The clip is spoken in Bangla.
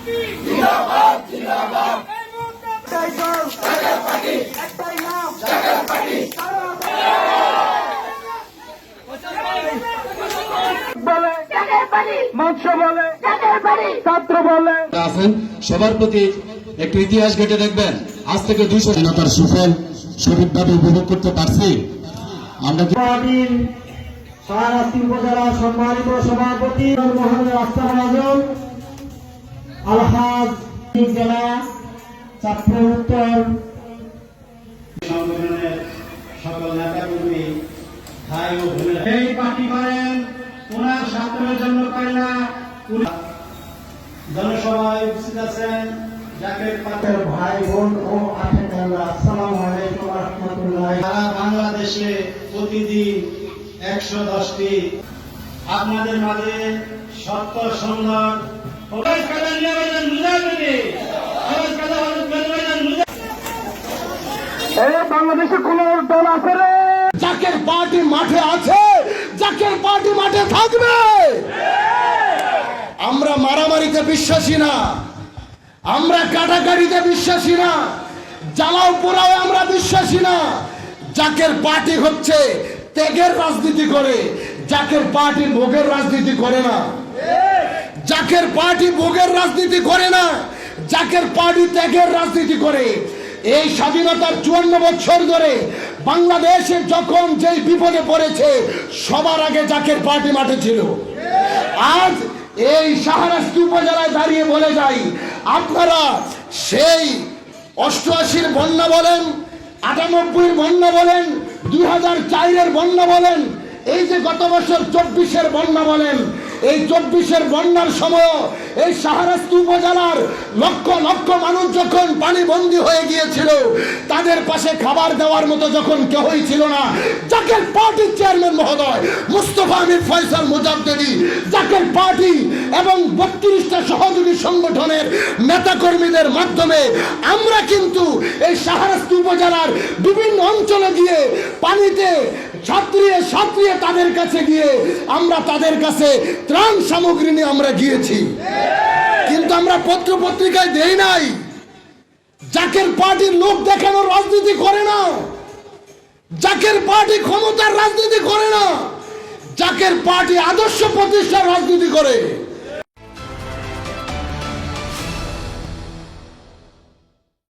জিন্দাবাদ জিন্দাবাদ একটাই দল জাকের পার্টি একটাই নাম জাকের পার্টি বলে জাকের পার্টি মঞ্চ বলে জাকের পার্টি ছাত্র বলে আছেন সবার প্রতি একটু ইতিহাস ঘেটে দেখবেন। আজ থেকে 200 স্বাধীনতার সুফল সঠিকভাবে উপভোগ করতে পারছি আমরা। পার্টির শাহরাস্তি উপজেলা সম্মানিত সভাপতি মোহাম্মদ আফতাব আজম, আলহাজ জেলা ছাত্র উত্তর সংগঠনের সকল নেতাকর্মী ভাই ও বোনেরা এই পার্টি করেন ওনার ছাত্রের জন্য করে না। জনসভায় উপস্থিত আছেন জাকের পার্টির ভাই বোন ও আফেদাল্লাহ, আসসালামু আলাইকুম ওয়া রাহমাতুল্লাহ। সারা বাংলাদেশে প্রতিদিন 110টি আপনাদের মাঝে সত্য সুন্দর বাংলাদেশে কোন দল আছে রে? জাকের পার্টি মাঠে আছে, জাকের পার্টি মাঠে থাকবে। আমরা মারামারিতে বিশ্বাসী না, আমরা কাটাকাটিতে বিশ্বাসী না, জ্বালাও পোড়াও আমরা বিশ্বাসী না। জাকের পার্টি হচ্ছে ত্যাগের রাজনীতি করে, জাকের পার্টি ভোগের রাজনীতি করে না। জাকের পার্টি ভোগের রাজনীতি করে না, জাকের পার্টি ত্যাগের রাজনীতি করে। এই স্বাধীনতার 54 বছর ধরে বাংলাদেশে যখন যেই বিপদে পড়েছে সবার আগে জাকের পার্টি মাঠে ছিল। আজ এই শাহরাস্তি উপজেলায় দাঁড়িয়ে বলে যাই, আপনারা সেই 88-র বন্যা বলেন, 98-র বন্যা বলেন, 2004-এর বন্যা বলেন, এই যে গত বছর 24-এর বন্যা বলেন, এই 24-এর বন্যার সময় এই শাহরাস্তি উপজেলার লক্ষ লক্ষ মানুষ যখন পানিবন্দী হয়ে গিয়েছিল, তাদের পাশে খাবার দেওয়ার মতো যখন কেউই ছিল না, জাকের পার্টির চেয়ারম্যান মহোদয় মুস্তফা আমির ফয়সাল মুজাদ্দেদি, জাকের পার্টি এবং 32টা সহযোগী সংগঠনের নেতাকর্মীদের মাধ্যমে আমরা কিন্তু এই শাহরাস্তি উপজেলার বিভিন্ন অঞ্চলে গিয়ে পানিতে সাঁতরিয়ে তাদের কাছে গিয়ে আমরা তাদের কাছে ত্রাণ সামগ্রী নিয়ে আমরা গিয়েছি। কিন্তু আমরা পত্র পত্রিকায় দেই নাই। জাকের পার্টির লোক দেখানোর রাজনীতি করে না, জাকের পার্টি ক্ষমতার রাজনীতি করে না, জাকের পার্টি আদর্শ প্রতিষ্ঠার রাজনীতি করে।